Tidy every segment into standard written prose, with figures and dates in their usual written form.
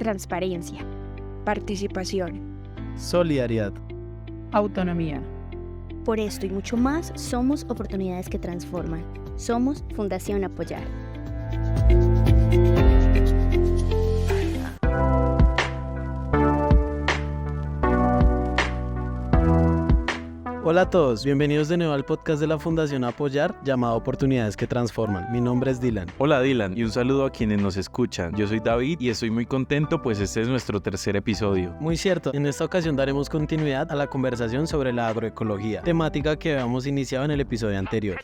transparencia, participación, solidaridad, autonomía. Por esto y mucho más, somos Oportunidades que Transforman. Somos Fundación Apoyar. Hola a todos, bienvenidos de nuevo al podcast de la Fundación Apoyar llamado Oportunidades que Transforman. Mi nombre es Dylan. Hola Dylan y un saludo a quienes nos escuchan. Yo soy David y estoy muy contento pues este es nuestro tercer episodio. Muy cierto, en esta ocasión daremos continuidad a la conversación sobre la agroecología, temática que habíamos iniciado en el episodio anterior.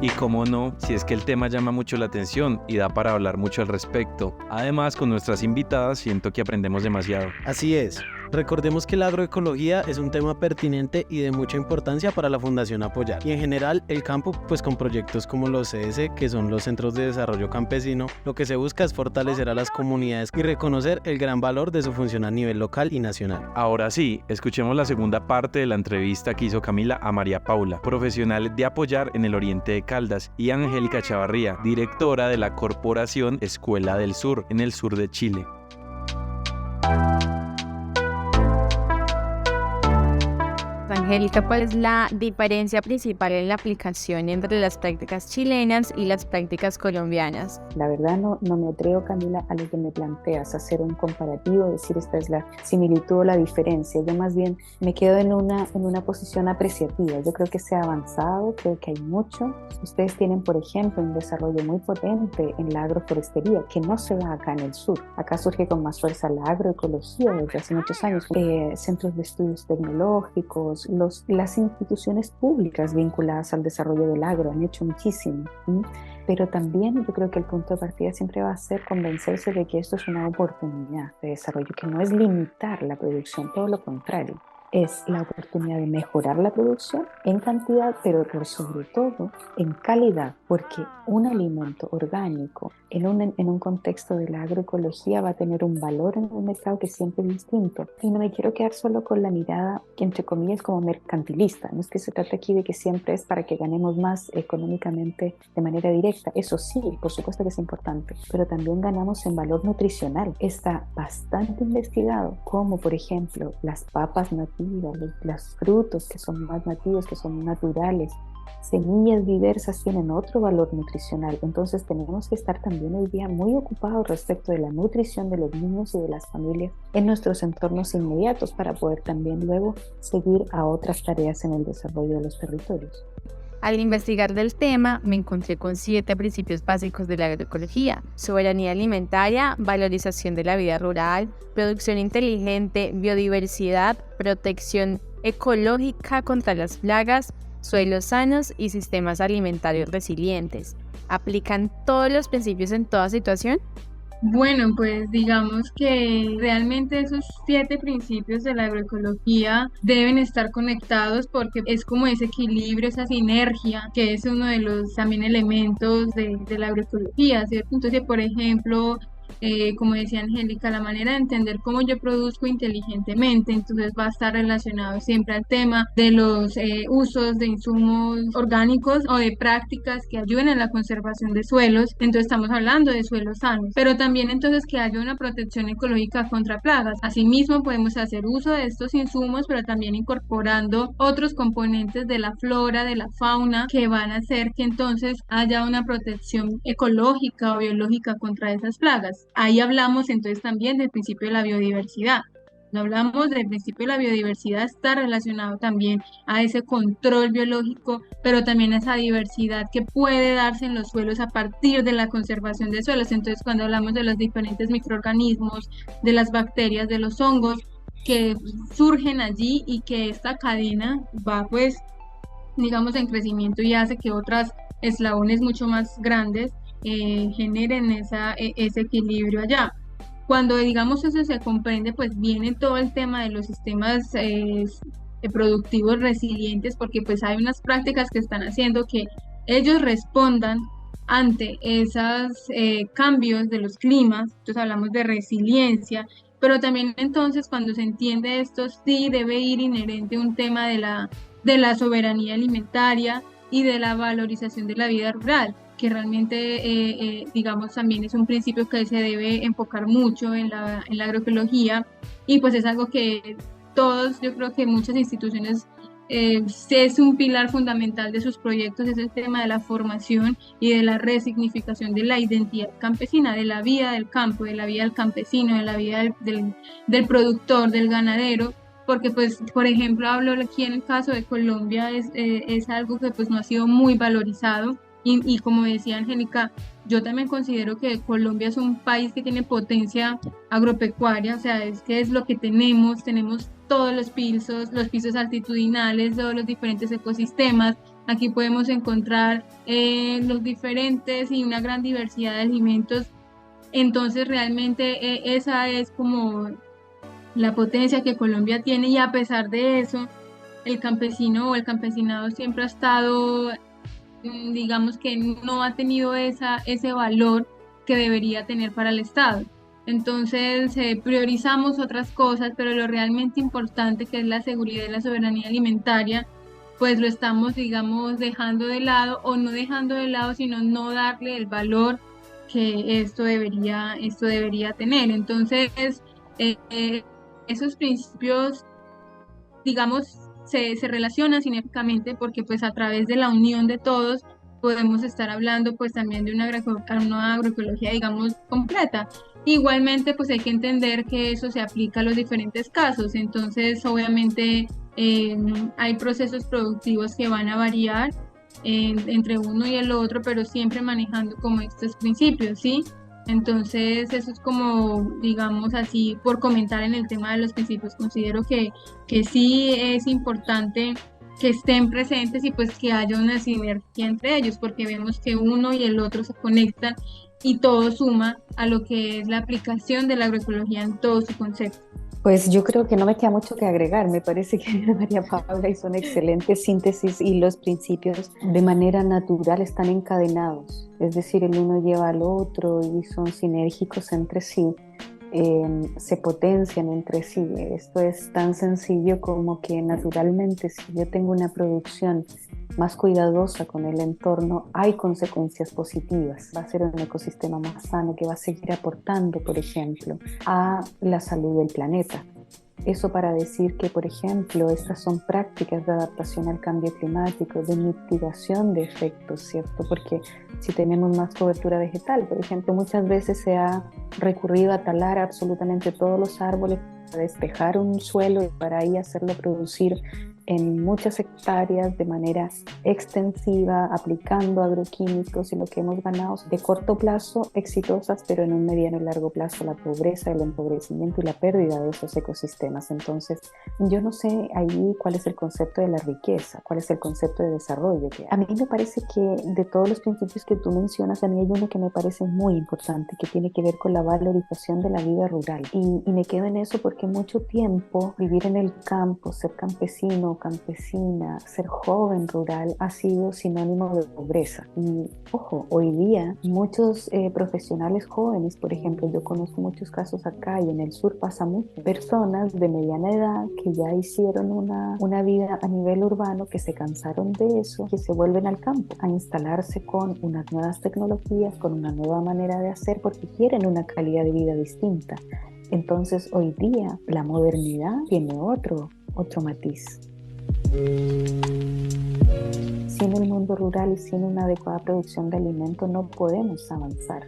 Y cómo no, si es que el tema llama mucho la atención y da para hablar mucho al respecto. Además, con nuestras invitadas siento que aprendemos demasiado. Así es. Recordemos que la agroecología es un tema pertinente y de mucha importancia para la Fundación Apoyar. Y en general, el campo, pues con proyectos como los CS, que son los Centros de Desarrollo Campesino, lo que se busca es fortalecer a las comunidades y reconocer el gran valor de su función a nivel local y nacional. Ahora sí, escuchemos la segunda parte de la entrevista que hizo Camila a María Paula, profesional de Apoyar en el Oriente de Caldas, y Angélica Chavarría, directora de la Corporación Escuela del Sur, en el sur de Chile. Angélica, ¿cuál es la diferencia principal en la aplicación entre las prácticas chilenas y las prácticas colombianas? La verdad no me atrevo, Camila, a lo que me planteas, hacer un comparativo, decir esta es la similitud o la diferencia. Yo más bien me quedo en una posición apreciativa. Yo creo que se ha avanzado, creo que hay mucho. Ustedes tienen, por ejemplo, un desarrollo muy potente en la agroforestería, que no se da acá en el sur. Acá surge con más fuerza la agroecología desde hace muchos años. Centros de estudios tecnológicos, las instituciones públicas vinculadas al desarrollo del agro han hecho muchísimo, pero también yo creo que el punto de partida siempre va a ser convencerse de que esto es una oportunidad de desarrollo, que no es limitar la producción, todo lo contrario. Es la oportunidad de mejorar la producción en cantidad, pero por sobre todo en calidad, porque un alimento orgánico en un contexto de la agroecología va a tener un valor en el mercado que siempre es distinto. Y no me quiero quedar solo con la mirada, que entre comillas, como mercantilista. No es que se trate aquí de que siempre es para que ganemos más económicamente de manera directa. Eso sí, por supuesto que es importante, pero también ganamos en valor nutricional. Está bastante investigado, como por ejemplo las papas nativas, los frutos que son más nativos, que son naturales, semillas diversas tienen otro valor nutricional. Entonces tenemos que estar también hoy día muy ocupados respecto de la nutrición de los niños y de las familias en nuestros entornos inmediatos para poder también luego seguir a otras tareas en el desarrollo de los territorios. Al investigar del tema, me encontré con 7 principios básicos de la agroecología: soberanía alimentaria, valorización de la vida rural, producción inteligente, biodiversidad, protección ecológica contra las plagas, suelos sanos y sistemas alimentarios resilientes. ¿Aplican todos los principios en toda situación? Bueno, pues digamos que realmente esos 7 principios de la agroecología deben estar conectados, porque es como ese equilibrio, esa sinergia, que es uno de los también elementos de la agroecología, ¿cierto? Entonces, por ejemplo, como decía Angélica, la manera de entender cómo yo produzco inteligentemente, entonces va a estar relacionado siempre al tema de los usos de insumos orgánicos o de prácticas que ayuden en la conservación de suelos. Entonces estamos hablando de suelos sanos, pero también entonces que haya una protección ecológica contra plagas. Asimismo podemos hacer uso de estos insumos, pero también incorporando otros componentes de la flora, de la fauna, que van a hacer que entonces haya una protección ecológica o biológica contra esas plagas. Ahí hablamos entonces también del principio de la biodiversidad. No hablamos del principio de la biodiversidad, está relacionado también a ese control biológico, pero también a esa diversidad que puede darse en los suelos a partir de la conservación de suelos. Entonces, cuando hablamos de los diferentes microorganismos, de las bacterias, de los hongos que surgen allí y que esta cadena va pues, digamos, en crecimiento y hace que otras eslabones mucho más grandes generen ese equilibrio allá. Cuando digamos eso se comprende, pues viene todo el tema de los sistemas productivos resilientes, porque pues hay unas prácticas que están haciendo que ellos respondan ante esos cambios de los climas. Entonces hablamos de resiliencia, pero también entonces cuando se entiende esto, sí debe ir inherente un tema de la soberanía alimentaria, y de la valorización de la vida rural, que realmente, digamos, también es un principio que se debe enfocar mucho en la agroecología, y pues es algo que todos, yo creo que muchas instituciones, es un pilar fundamental de sus proyectos, es el tema de la formación y de la resignificación de la identidad campesina, de la vida del campo, de la vida del campesino, de la vida del productor, del ganadero, porque pues, por ejemplo, hablo aquí en el caso de Colombia, es algo que pues no ha sido muy valorizado, y como decía Angélica, yo también considero que Colombia es un país que tiene potencia agropecuaria, o sea, es que es lo que tenemos todos los pisos altitudinales, todos los diferentes ecosistemas. Aquí podemos encontrar los diferentes y una gran diversidad de alimentos. Entonces realmente esa es como la potencia que Colombia tiene, y a pesar de eso, el campesino o el campesinado siempre ha estado, digamos que no ha tenido ese valor que debería tener para el Estado. Entonces priorizamos otras cosas, pero lo realmente importante, que es la seguridad y la soberanía alimentaria, pues lo estamos, digamos, dejando de lado, o no dejando de lado, sino no darle el valor que esto debería tener. Entonces, esos principios, digamos, se relacionan sinérgicamente, porque pues a través de la unión de todos podemos estar hablando pues también de una agroecología, digamos, completa. Igualmente pues hay que entender que eso se aplica a los diferentes casos, entonces obviamente hay procesos productivos que van a variar entre uno y el otro, pero siempre manejando como estos principios, ¿sí? Entonces eso es como, digamos así, por comentar en el tema de los principios. Considero que sí es importante que estén presentes, y pues que haya una sinergia entre ellos, porque vemos que uno y el otro se conectan y todo suma a lo que es la aplicación de la agroecología en todo su concepto. Pues yo creo que no me queda mucho que agregar. Me parece que María Paula hizo una excelente síntesis, y los principios de manera natural están encadenados. Es decir, el uno lleva al otro y son sinérgicos entre sí, se potencian entre sí. Esto es tan sencillo como que naturalmente, si yo tengo una producción más cuidadosa con el entorno, hay consecuencias positivas. Va a ser un ecosistema más sano que va a seguir aportando, por ejemplo, a la salud del planeta. Eso para decir que, por ejemplo, estas son prácticas de adaptación al cambio climático, de mitigación de efectos, ¿cierto? Porque si tenemos más cobertura vegetal, por ejemplo, muchas veces se ha recurrido a talar absolutamente todos los árboles para despejar un suelo y para ahí hacerlo producir en muchas hectáreas de manera extensiva, aplicando agroquímicos, y lo que hemos ganado de corto plazo exitosas, pero en un mediano y largo plazo la pobreza, el empobrecimiento y la pérdida de esos ecosistemas. Entonces, yo no sé ahí cuál es el concepto de la riqueza, cuál es el concepto de desarrollo. A mí me parece que de todos los principios que tú mencionas, a mí hay uno que me parece muy importante, que tiene que ver con la valorización de la vida rural. Y me quedo en eso porque mucho tiempo vivir en el campo, ser campesino, campesina, ser joven rural ha sido sinónimo de pobreza. Y ojo, hoy día muchos profesionales jóvenes, por ejemplo, yo conozco muchos casos acá y en el sur pasa mucho, personas de mediana edad que ya hicieron una vida a nivel urbano, que se cansaron de eso, que se vuelven al campo a instalarse con unas nuevas tecnologías, con una nueva manera de hacer, porque quieren una calidad de vida distinta. Entonces hoy día la modernidad tiene otro matiz. Sin el mundo rural y sin una adecuada producción de alimentos no podemos avanzar.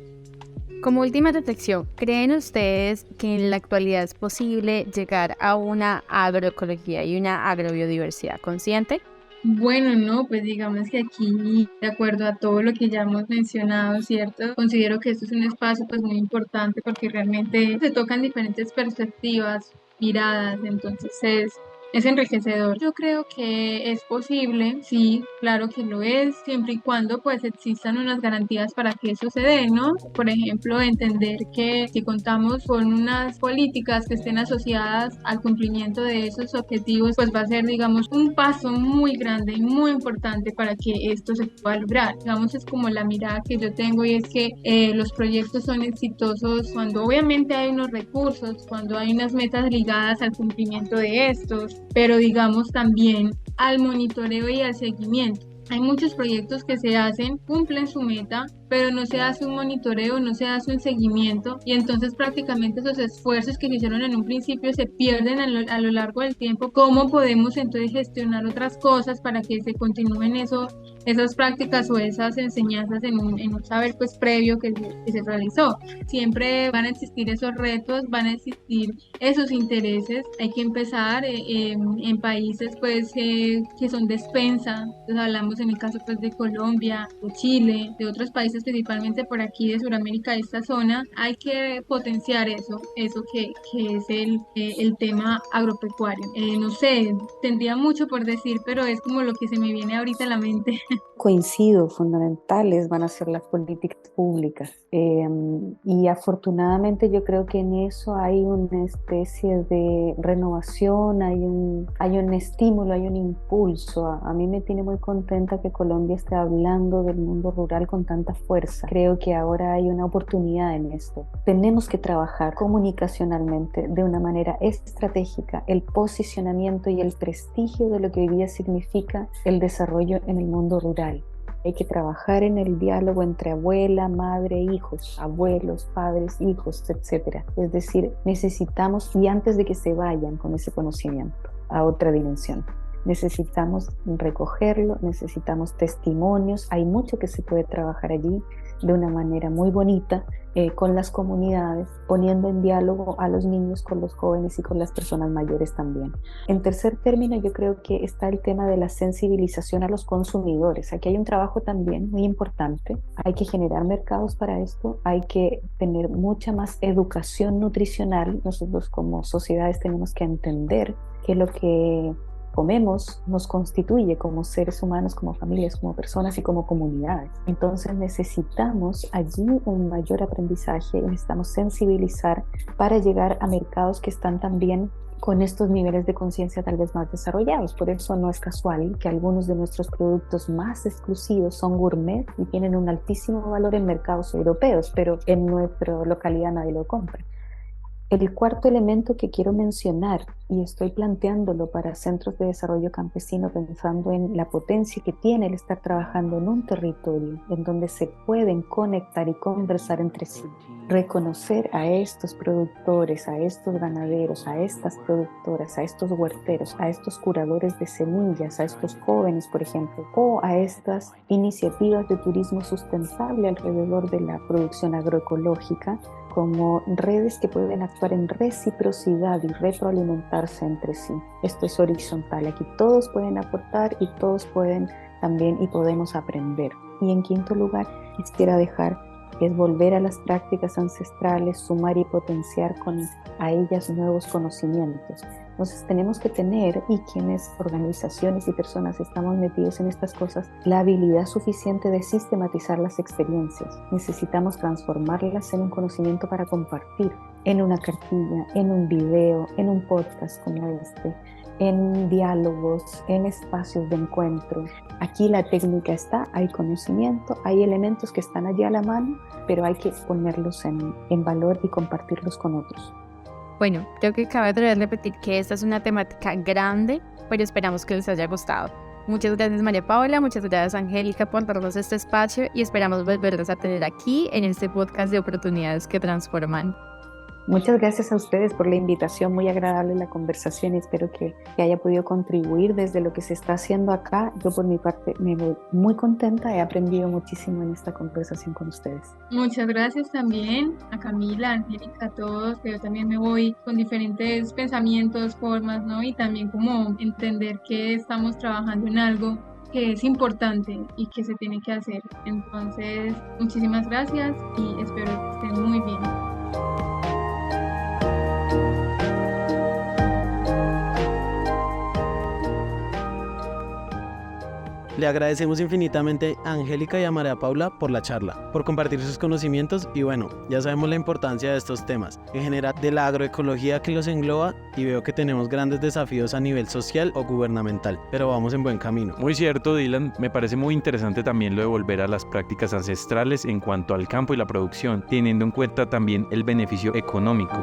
Como última reflexión, ¿creen ustedes que en la actualidad es posible llegar a una agroecología y una agrobiodiversidad consciente? Bueno, no, pues digamos que aquí, de acuerdo a todo lo que ya hemos mencionado, ¿cierto? Considero que esto es un espacio pues muy importante, porque realmente se tocan diferentes perspectivas, miradas, entonces es enriquecedor. Yo creo que es posible, sí, claro que lo es, siempre y cuando pues existan unas garantías para que eso se dé, ¿no? Por ejemplo, entender que si contamos con unas políticas que estén asociadas al cumplimiento de esos objetivos, pues va a ser, digamos, un paso muy grande y muy importante para que esto se pueda lograr. Digamos, es como la mirada que yo tengo, y es que los proyectos son exitosos cuando obviamente hay unos recursos, cuando hay unas metas ligadas al cumplimiento de estos, pero digamos también al monitoreo y al seguimiento. hay muchos proyectos que se hacen, cumplen su meta, pero no se hace un monitoreo, no se hace un seguimiento y entonces prácticamente esos esfuerzos que se hicieron en un principio se pierden a lo largo del tiempo. ¿Cómo podemos entonces gestionar otras cosas para que se continúen esas prácticas o esas enseñanzas en un saber pues previo que se realizó? Siempre van a existir esos retos, van a existir esos intereses. Hay que empezar en países pues que son despensa. Entonces hablamos en el caso pues de Colombia, de Chile, de otros países principalmente por aquí de Sudamérica, de esta zona. Hay que potenciar eso que es el tema agropecuario. No sé, tendría mucho por decir, pero es como lo que se me viene ahorita a la mente. Coincido, fundamentales van a ser las políticas públicas y afortunadamente yo creo que en eso hay una especie de renovación, hay un estímulo, hay un impulso. A mí me tiene muy contenta que Colombia esté hablando del mundo rural con tanta fuerza. Creo que ahora hay una oportunidad en esto. Tenemos que trabajar comunicacionalmente de una manera estratégica el posicionamiento y el prestigio de lo que hoy día significa el desarrollo en el mundo rural. Hay que trabajar en el diálogo entre abuela, madre, hijos, abuelos, padres, hijos, etc. Es decir, necesitamos, y antes de que se vayan con ese conocimiento a otra dimensión, necesitamos recogerlo, necesitamos testimonios. Hay mucho que se puede trabajar allí de una manera muy bonita con las comunidades, poniendo en diálogo a los niños con los jóvenes y con las personas mayores también. En tercer término, yo creo que está el tema de la sensibilización a los consumidores. Aquí hay un trabajo también muy importante. Hay que generar mercados para esto, hay que tener mucha más educación nutricional. Nosotros como sociedades tenemos que entender que lo que comemos nos constituye como seres humanos, como familias, como personas y como comunidades. Entonces necesitamos allí un mayor aprendizaje, necesitamos sensibilizar para llegar a mercados que están también con estos niveles de conciencia tal vez más desarrollados. Por eso no es casual que algunos de nuestros productos más exclusivos son gourmet y tienen un altísimo valor en mercados europeos, pero en nuestra localidad nadie lo compra. El cuarto elemento que quiero mencionar, y estoy planteándolo para centros de desarrollo campesino pensando en la potencia que tiene el estar trabajando en un territorio en donde se pueden conectar y conversar entre sí, reconocer a estos productores, a estos ganaderos, a estas productoras, a estos huerteros, a estos curadores de semillas, a estos jóvenes, por ejemplo, o a estas iniciativas de turismo sustentable alrededor de la producción agroecológica, como redes que pueden actuar en reciprocidad y retroalimentarse entre sí. Esto es horizontal, aquí todos pueden aportar y todos pueden también y podemos aprender. Y en quinto lugar, quisiera dejar es volver a las prácticas ancestrales, sumar y potenciar a ellas nuevos conocimientos. Entonces tenemos que tener, y quienes organizaciones y personas estamos metidos en estas cosas, la habilidad suficiente de sistematizar las experiencias. Necesitamos transformarlas en un conocimiento para compartir, en una cartilla, en un video, en un podcast como este, en diálogos, en espacios de encuentro. Aquí la técnica está, hay conocimiento, hay elementos que están allí a la mano, pero hay que ponerlos en valor y compartirlos con otros. Bueno, creo que cabe otra vez repetir que esta es una temática grande, pero esperamos que les haya gustado. Muchas gracias María Paula, muchas gracias Angélica por darnos este espacio y esperamos volverlos a tener aquí en este podcast de oportunidades que transforman. Muchas gracias a ustedes por la invitación, muy agradable la conversación y espero que haya podido contribuir desde lo que se está haciendo acá. Yo por mi parte me voy muy contenta, he aprendido muchísimo en esta conversación con ustedes. Muchas gracias también a Camila, a Angélica, a todos, que yo también me voy con diferentes pensamientos, formas, ¿no? Y también como entender que estamos trabajando en algo que es importante y que se tiene que hacer. Entonces, muchísimas gracias y espero que estén muy bien. Le agradecemos infinitamente a Angélica y a María Paula por la charla, por compartir sus conocimientos y bueno, ya sabemos la importancia de estos temas, en general de la agroecología que los engloba y veo que tenemos grandes desafíos a nivel social o gubernamental, pero vamos en buen camino. Muy cierto, Dylan, me parece muy interesante también lo de volver a las prácticas ancestrales en cuanto al campo y la producción, teniendo en cuenta también el beneficio económico.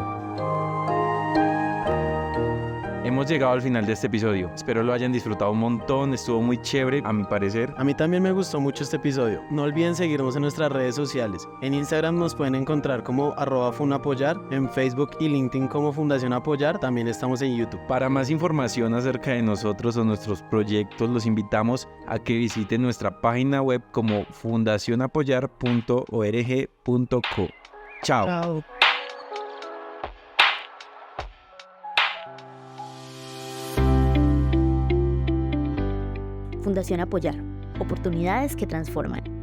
Hemos llegado al final de este episodio. Espero lo hayan disfrutado un montón. Estuvo muy chévere, a mi parecer. A mí también me gustó mucho este episodio. No olviden seguirnos en nuestras redes sociales. En Instagram nos pueden encontrar como @funapoyar, en Facebook y LinkedIn como Fundación Apoyar. También estamos en YouTube. Para más información acerca de nosotros o nuestros proyectos, los invitamos a que visiten nuestra página web como fundacionapoyar.org.co. Chao. Chao. Fundación Apoyar. Oportunidades que transforman.